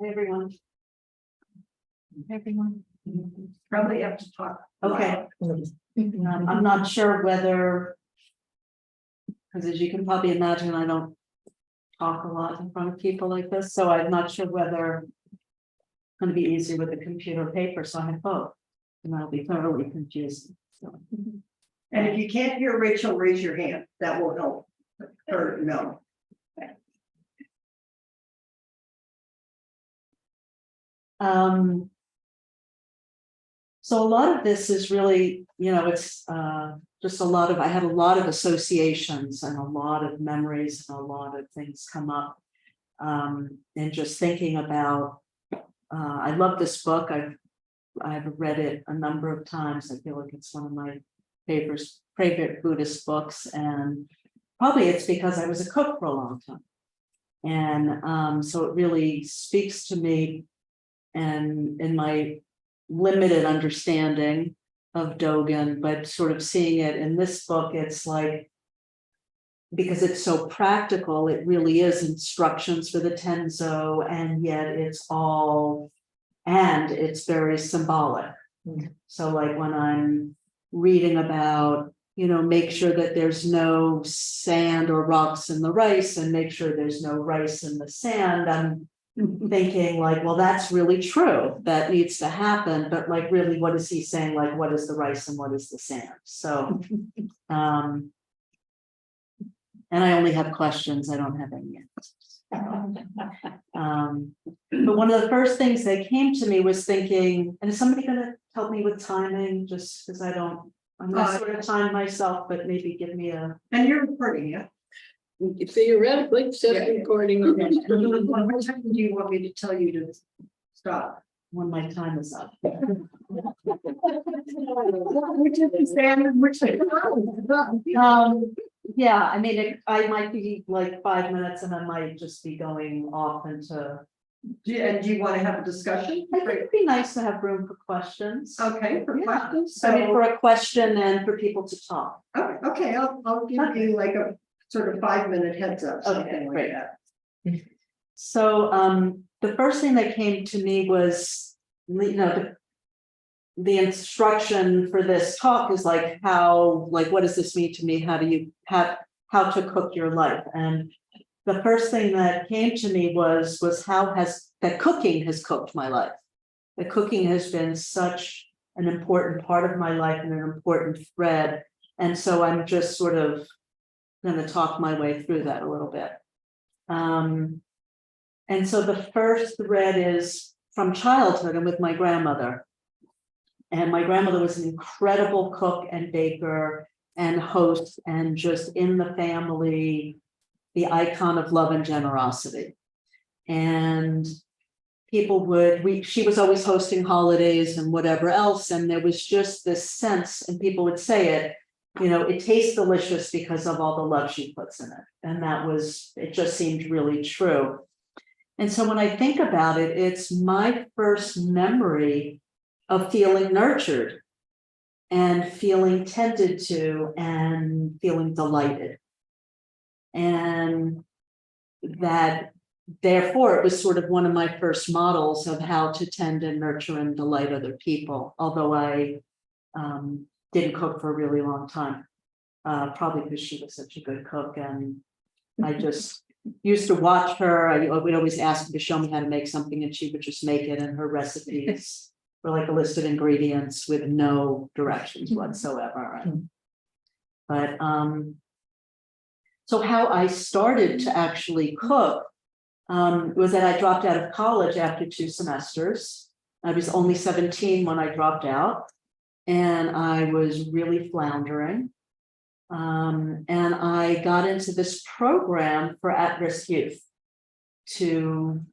Hi, everyone. Everyone. Probably have to talk. Okay. I'm not sure whether, because as you can probably imagine, I don't talk a lot in front of people like this, so I'm not sure whether it's going to be easy with the computer or paper, so I have both. And that'll be thoroughly confusing. So. And if you can't hear Rachel, raise your hand. That will help. Or no. So a lot of this is really, it's just I had a lot of associations and a lot of memories and a lot of things come up. And just thinking about, I love this book. I've read it a number of times. I feel like it's one of my favorite Buddhist books, and probably it's because I was a cook for a long time. And so it really speaks to me, and in my limited understanding of Dogen, but sort of seeing it in this book, it's like, because it's so practical, it really is instructions for the Tenzo, and yet it's very symbolic. So like when I'm reading about, make sure that there's no sand or rocks in the rice, and make sure there's no rice in the sand, I'm thinking like, well, that's really true. That needs to happen. But like, really, what is he saying? Like, what is the rice and what is the sand? So, and I only have questions. I don't have any answers. But one of the first things that came to me was thinking, and is somebody going to help me with timing? Just because I'm not sort of time myself, but maybe give me a. And you're recording, yeah? Theoretically, it says recording. What time do you want me to tell you to stop? When my time is up. Which is the standard, Yeah, I mean, I might be like 5 minutes and I might just be going off into. do you want to have a discussion? I think it'd be nice to have room for questions. Okay, for Yeah. questions. I mean, for a question and for people to talk. Okay, I'll give you like a sort of 5-minute heads up, something Okay, like great. that. So the first thing that came to me was, the instruction for this talk is like what does this mean to me? How to cook your life? And the first thing that came to me was how that cooking has cooked my life. That cooking has been such an important part of my life and an important thread. And so I'm just sort of going to talk my way through that a little bit. And so the first thread is from childhood and with my grandmother. And my grandmother was an incredible cook and baker and host, and just in the family, the icon of love and generosity. And she was always hosting holidays and whatever else. And there was just this sense, and people would say it, it tastes delicious because of all the love she puts in it. And it just seemed really true. And so when I think about it, it's my first memory of feeling nurtured and feeling tended to and feeling delighted. And that, therefore, it was sort of one of my first models of how to tend and nurture and delight other people, although I didn't cook for a really long time, probably because she was such a good cook. And I just used to watch her. I would always ask her to show me how to make something, and she would just make it. And her recipes were like a list of ingredients with no directions whatsoever. But so how I started to actually cook was that I dropped out of college after 2 semesters. I was only 17 when I dropped out, and I was really floundering. And I got into this program for at-risk youth to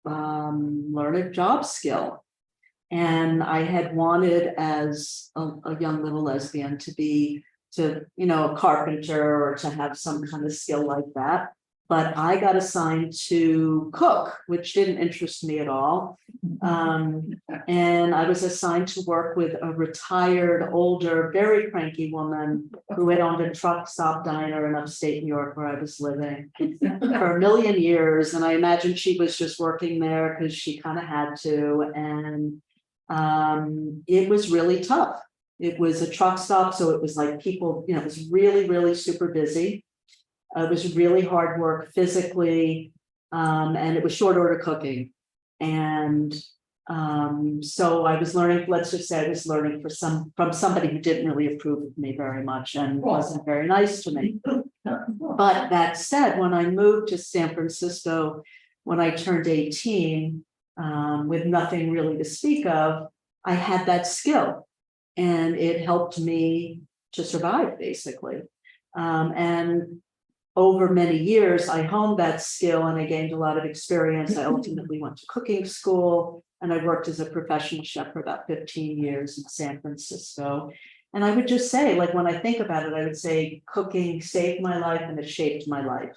learn a job skill. And I had wanted, as a young little lesbian, to be a carpenter or to have some kind of skill like that. but I got assigned to cook, which didn't interest me at all. And I was assigned to work with a retired, older, very cranky woman who had owned a truck stop diner in upstate New York where I was living for a million years. And I imagine she was just working there because she kind of had to. And it was really tough. It was a truck stop, so it was like people, it was really, really super busy. It was really hard work physically, and it was short order cooking. And so I was learning, let's just say I was learning from somebody who didn't really approve of me very much and wasn't very nice to me. But that said, when I moved to San Francisco, when I turned 18, with nothing really to speak of, I had that skill and it helped me to survive, basically. And over many years, I honed that skill and I gained a lot of experience. I ultimately went to cooking school and I worked as a professional chef for about 15 years in San Francisco. And I would just say, like, when I think about it, I would say cooking saved my life and it shaped my life.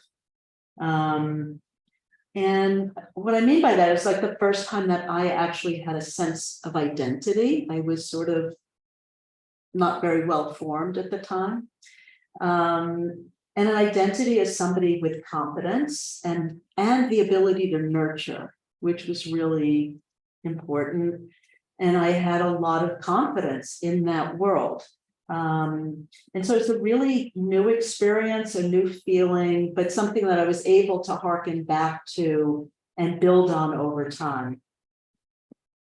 And what I mean by that is like the first time that I actually had a sense of identity. I was sort of not very well formed at the time. And an identity as somebody with confidence and the ability to nurture, which was really important. And I had a lot of confidence in that world. And so it's a really new experience, a new feeling, but something that I was able to hearken back to and build on over time.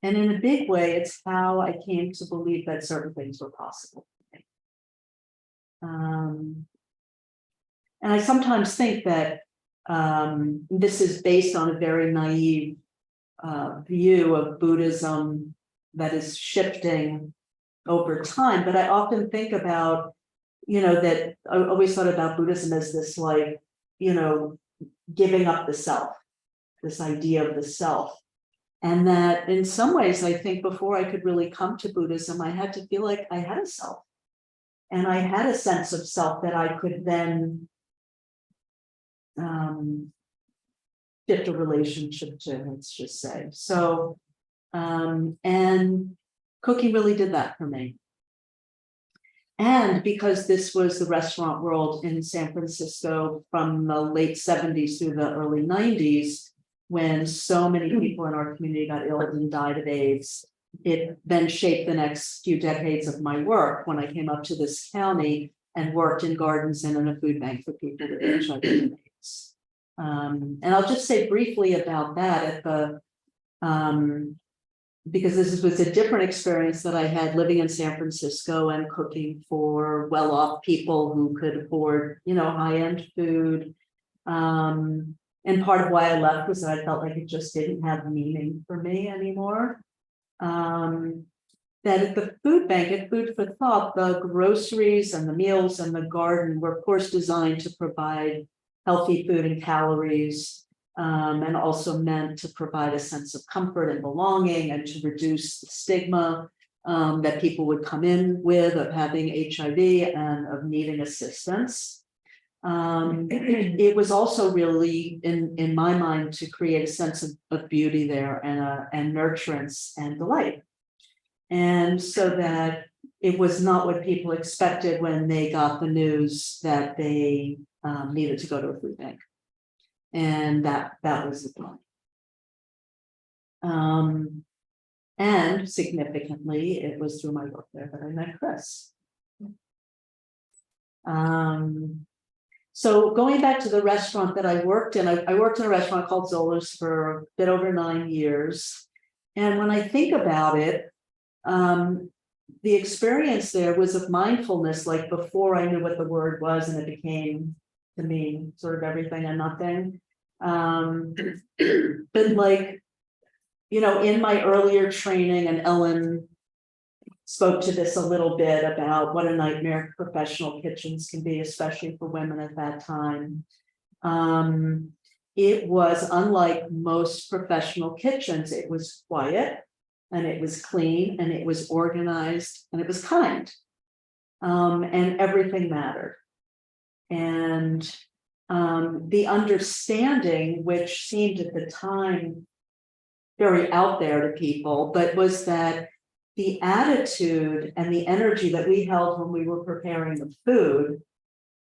And in a big way, it's how I came to believe that certain things were possible. And I sometimes think that this is based on a very naive view of Buddhism that is shifting over time. But I often think about, that I always thought about Buddhism as this, like, giving up the self, this idea of the self. And that in some ways, I think before I could really come to Buddhism, I had to feel like I had a self. And I had a sense of self that I could then shift a relationship to, let's just say. So, and cooking really did that for me. And because this was the restaurant world in San Francisco from the late 70s through the early 90s, when so many people in our community got ill and died of AIDS, it then shaped the next few decades of my work when I came up to this county and worked in gardens and in a food bank for people with HIV and AIDS. And I'll just say briefly about that at the, because this was a different experience that I had living in San Francisco and cooking for well-off people who could afford, high-end food. And part of why I left was that I felt like it just didn't have meaning for me anymore. That at the food bank, at Food for Thought, the groceries and the meals and the garden were, of course, designed to provide healthy food and calories, and also meant to provide a sense of comfort and belonging and to reduce the stigma that people would come in with of having HIV and of needing assistance. It was also really, in my mind, to create a sense of beauty there and nurturance and delight. And so that it was not what people expected when they got the news that they needed to go to a food bank. And that was the point. And significantly, it was through my work there that I met Chris. So going back to the restaurant that I worked in, I worked in a restaurant called Zola's for a bit over 9 years. And when I think about it, the experience there was of mindfulness, like before I knew what the word was and it became to me sort of everything and nothing. But like, in my earlier training, and Ellen spoke to this a little bit about what a nightmare professional kitchens can be, especially for women at that time. It was unlike most professional kitchens. It was quiet and it was clean and it was organized and it was kind. And everything mattered. And the understanding, which seemed at the time very out there to people, but was that the attitude and the energy that we held when we were preparing the food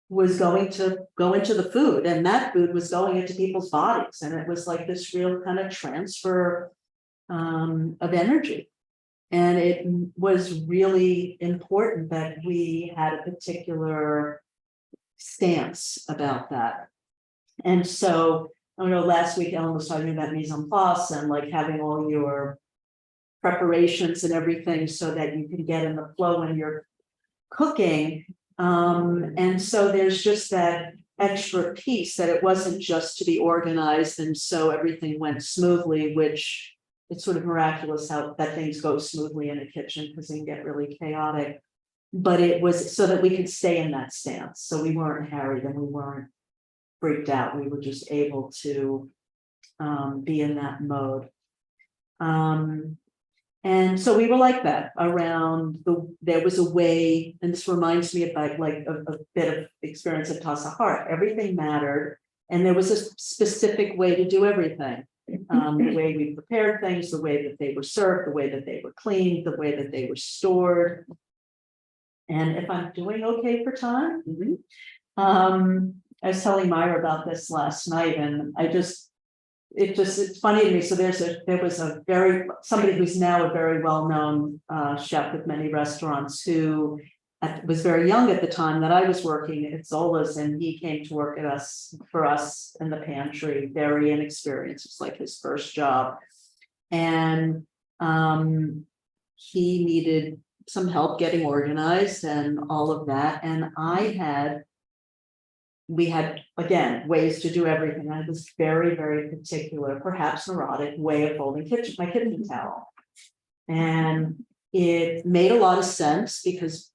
was going to go into the food, and that food was going into people's bodies. And it was like this real kind of transfer of energy. And it was really important that we had a particular stance about that. And so, I don't know, last week Ellen was talking about mise en place and like having all your preparations and everything so that you can get in the flow when you're cooking. And so there's just that extra piece that it wasn't just to be organized and so everything went smoothly, which it's sort of miraculous how that things go smoothly in a kitchen because they can get really chaotic. But it was so that we could stay in that stance. So we weren't harried and we weren't freaked out. We were just able to be in that mode. And so we were like that around there was a way, and this reminds me about like a bit of experience at Tasa Heart. Everything mattered, and there was a specific way to do everything. The way we prepared things, the way that they were served, the way that they were cleaned, the way that they were stored. And if I'm doing okay for time, I was telling Myra about this last night, and it's funny to me. So there was somebody who's now a very well-known chef with many restaurants who was very young at the time that I was working at Zola's, and he came to work for us in the pantry, very inexperienced. It's like his first job. And he needed some help getting organized and all of that. And we had, again, ways to do everything. I was very, very particular, perhaps neurotic way of folding my kitchen towel. And it made a lot of sense because,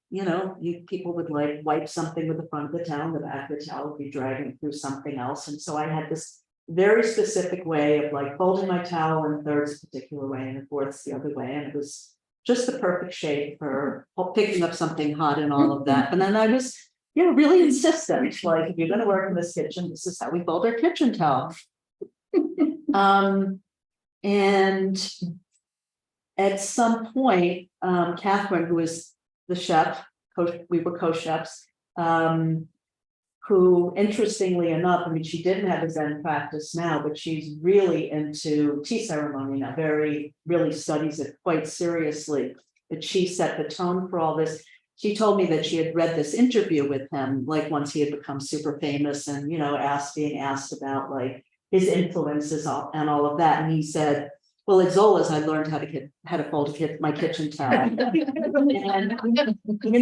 people would like wipe something with the front of the towel, and the back of the towel would be dragging through something else. And so I had this very specific way of like folding my towel in thirds a particular way and in fourths the other way. And it was just the perfect shape for picking up something hot and all of that. And then I was really insistent, like, if you're going to work in this kitchen, this is how we fold our kitchen towel. And at some point, Catherine, who is the chef, we were co-chefs, who, interestingly enough, she didn't have a Zen practice now, but she's really into tea ceremony now, really studies it quite seriously. But she set the tone for all this. She told me that she had read this interview with him, like once he had become super famous and, being asked about like his influences and all of that. And he said, well, at Zola's, I learned how to fold my kitchen towel. And,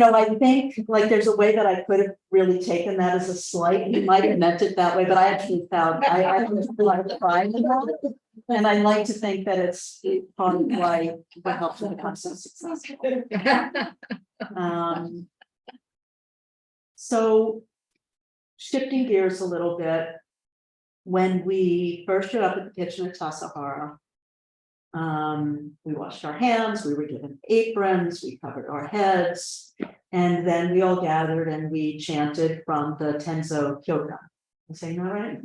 I think like there's a way that I could have really taken that as a slight. He might have meant it that way, but I actually found I was a lot of pride in that. And I like to think that it's part of why what helps me become so successful. So shifting gears a little bit, when we first showed up at the kitchen at Tasahara, we washed our hands, we were given aprons, we covered our heads, and then we all gathered and we chanted from the Tenzo Kyokan. I'm saying that right?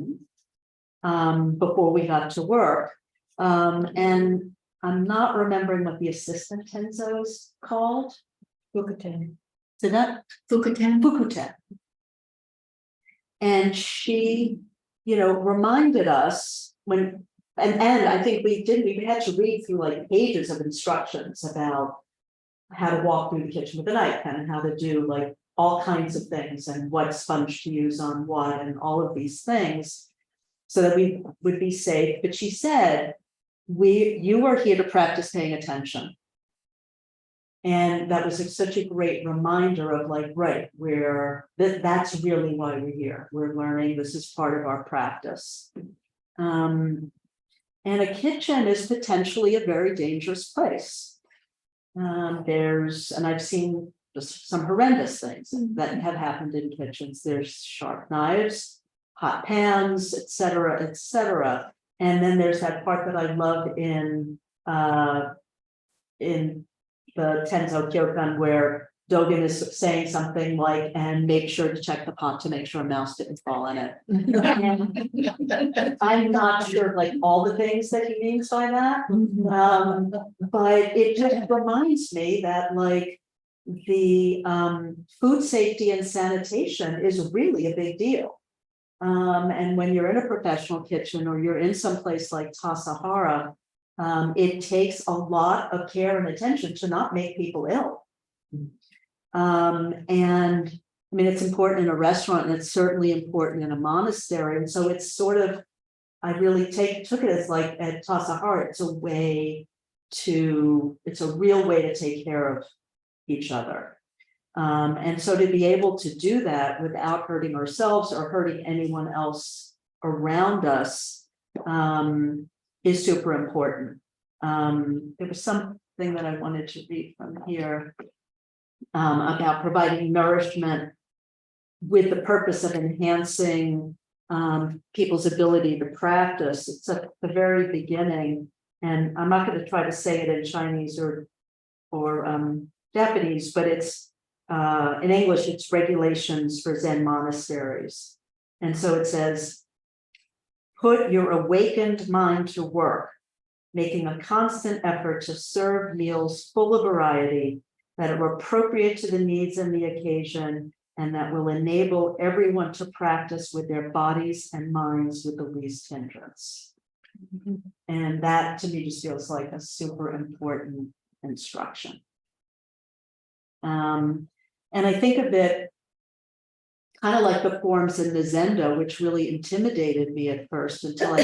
Before we got to work. And I'm not remembering what the assistant Tenzo is called. Fukuten. Did that? Fukuten. And she, reminded us when, and I think we had to read through like pages of instructions about how to walk through the kitchen with a knife and how to do like all kinds of things and what sponge to use on what and all of these things so that we would be safe. But she said, you are here to practice paying attention. And that was such a great reminder of like, right, that's really why we're here. We're learning, this is part of our practice. And a kitchen is potentially a very dangerous place. And I've seen just some horrendous things that have happened in kitchens. There's sharp knives, hot pans, et cetera, et cetera. And then there's that part that I loved in the Tenzo Kyokan where Dogan is saying something like, and make sure to check the pot to make sure a mouse didn't fall in it. And I'm not sure like all the things that he means by that. But it just reminds me that like the food safety and sanitation is really a big deal. And when you're in a professional kitchen or you're in some place like Tassajara, it takes a lot of care and attention to not make people ill. And I mean, it's important in a restaurant and it's certainly important in a monastery. And so it's sort of, I really took it as like at Tassajara, it's a real way to take care of each other. And so to be able to do that without hurting ourselves or hurting anyone else around us is super important. There was something that I wanted to read from here about providing nourishment with the purpose of enhancing people's ability to practice. It's at the very beginning, and I'm not going to try to say it in Chinese or Japanese, but it's in English, it's regulations for Zen monasteries. And so it says, put your awakened mind to work, making a constant effort to serve meals full of variety that are appropriate to the needs and the occasion, and that will enable everyone to practice with their bodies and minds with the least hindrance. And that to me just feels like a super important instruction. And I think of it kind of like the forms in the Zendo, which really intimidated me at first until I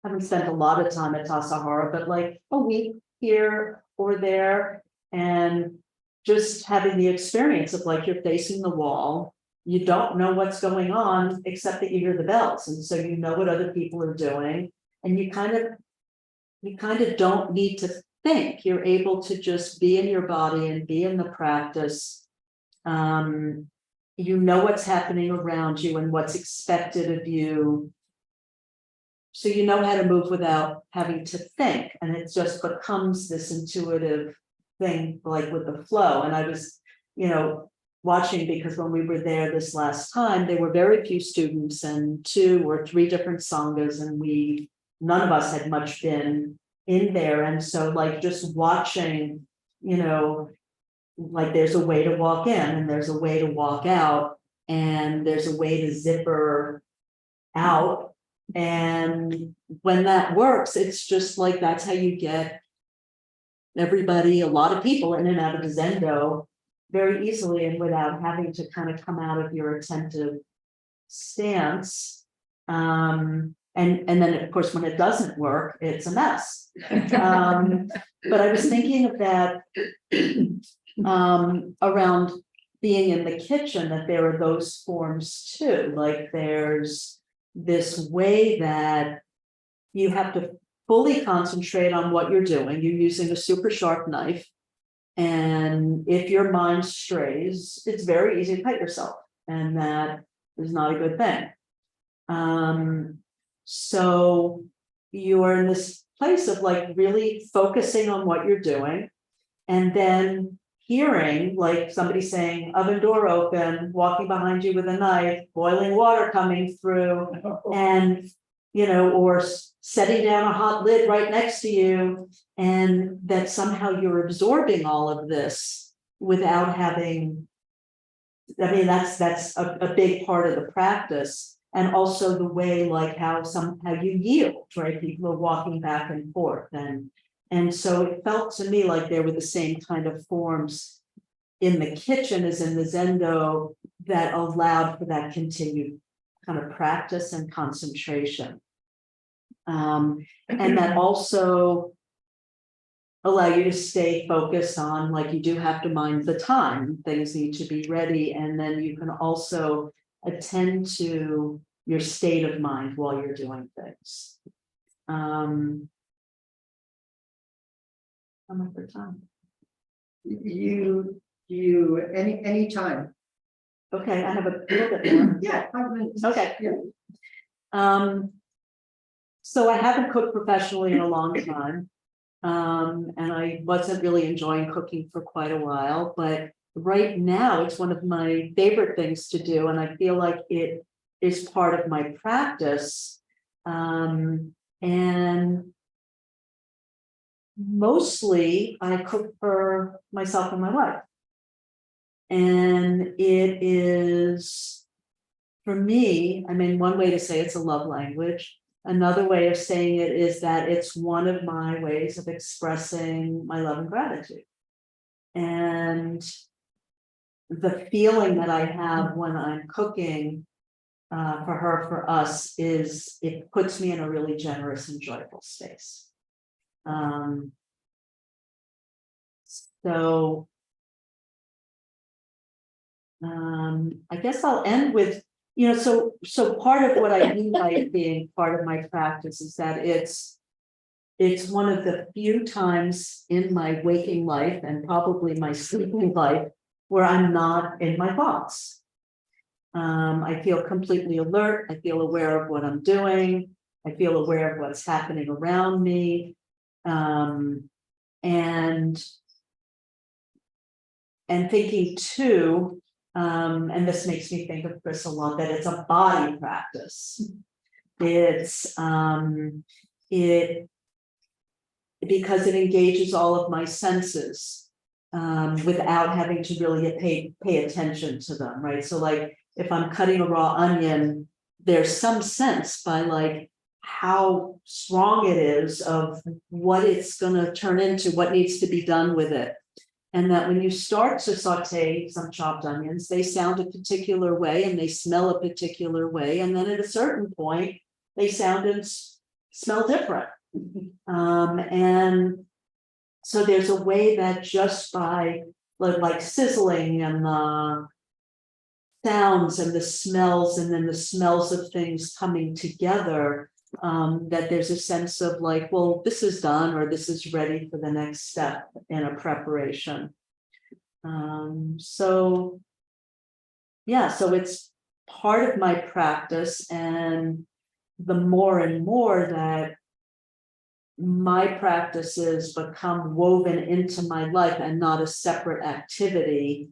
haven't spent a lot of time at Tassajara, but like a week here or there, and just having the experience of like you're facing the wall, you don't know what's going on except that you hear the bells, and so you know what other people are doing, and you kind of don't need to think. You're able to just be in your body and be in the practice. You know what's happening around you and what's expected of you. So you know how to move without having to think. And it just becomes this intuitive thing, like with the flow. And I was, watching, because when we were there this last time, there were very few students and 2 or 3 different sanghas, and none of us had much been in there. And so like just watching, like there's a way to walk in and there's a way to walk out and there's a way to zipper out. And when that works, it's just like, that's how you get everybody, a lot of people in and out of the Zendo very easily and without having to kind of come out of your attentive stance. And then of course, when it doesn't work, it's a mess. But I was thinking of that around being in the kitchen, that there are those forms too. Like there's this way that you have to fully concentrate on what you're doing. You're using a super sharp knife. And if your mind strays, it's very easy to cut yourself. And that is not a good thing. So you're in this place of like really focusing on what you're doing. And then hearing like somebody saying oven door open, walking behind you with a knife, boiling water coming through, and or setting down a hot lid right next to you, and that somehow you're absorbing all of this without having. I mean, that's a big part of the practice, and also the way like how you yield, right? People are walking back and forth, and so it felt to me like there were the same kind of forms in the kitchen as in the Zendo that allowed for that continued kind of practice and concentration. And that also allow you to stay focused on, like, you do have to mind the time, things need to be ready, and then you can also attend to your state of mind while you're doing things. I'm up for time. Any time. Okay, I have a little bit more. Yeah. 5 minutes. Okay. Yeah. So I haven't cooked professionally in a long time. And I wasn't really enjoying cooking for quite a while, but right now, it's one of my favorite things to do, and I feel like it is part of my practice. And mostly I cook for myself and my wife. And it is, for me, I mean, one way to say it's a love language. Another way of saying it is that it's one of my ways of expressing my love and gratitude. And the feeling that I have when I'm cooking for her, for us, is it puts me in a really generous and joyful space. So I guess I'll end with, so part of what I mean by it being part of my practice is that it's one of the few times in my waking life and probably my sleeping life where I'm not in my thoughts. I feel completely alert. I feel aware of what I'm doing. I feel aware of what's happening around me. And thinking too, and this makes me think of Chris a lot, that it's a body practice. It's because it engages all of my senses without having to really pay attention to them, right? So like if I'm cutting a raw onion, there's some sense by like how strong it is of what it's going to turn into, what needs to be done with it. And that when you start to saute some chopped onions, they sound a particular way and they smell a particular way. And then at a certain point, they sound and smell different. And so there's a way that just by like sizzling and the sounds and the smells and then the smells of things coming together, that there's a sense of like, well, this is done or this is ready for the next step in a preparation. So yeah, so it's part of my practice, and the more and more that my practices become woven into my life and not a separate activity,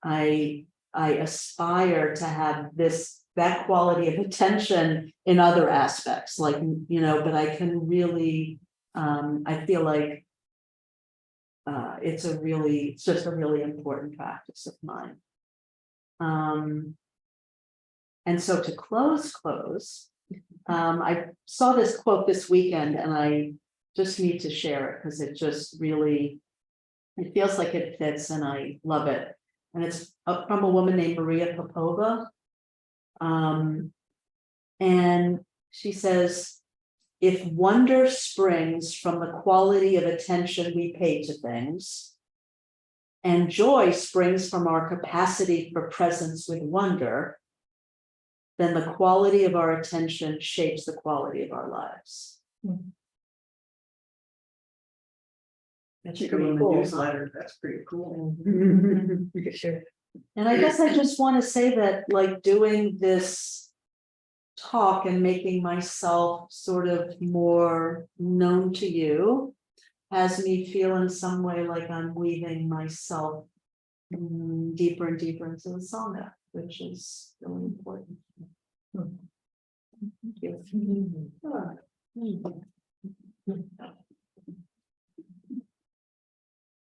I aspire to have that quality of attention in other aspects, like, but I can really, I feel like it's just a really important practice of mine. And so to close, I saw this quote this weekend and I just need to share it because it just really, it feels like it fits and I love it. And it's from a woman named Maria Popova. And she says, if wonder springs from the quality of attention we pay to things, and joy springs from our capacity for presence with wonder, then the quality of our attention shapes the quality of our lives. That should go in the Cool. newsletter. That's pretty cool. Sure. And I guess I just want to say that, like, doing this talk and making myself sort of more known to you has me feel in some way like I'm weaving myself deeper and deeper into the Sangha, which is really important. Thank you.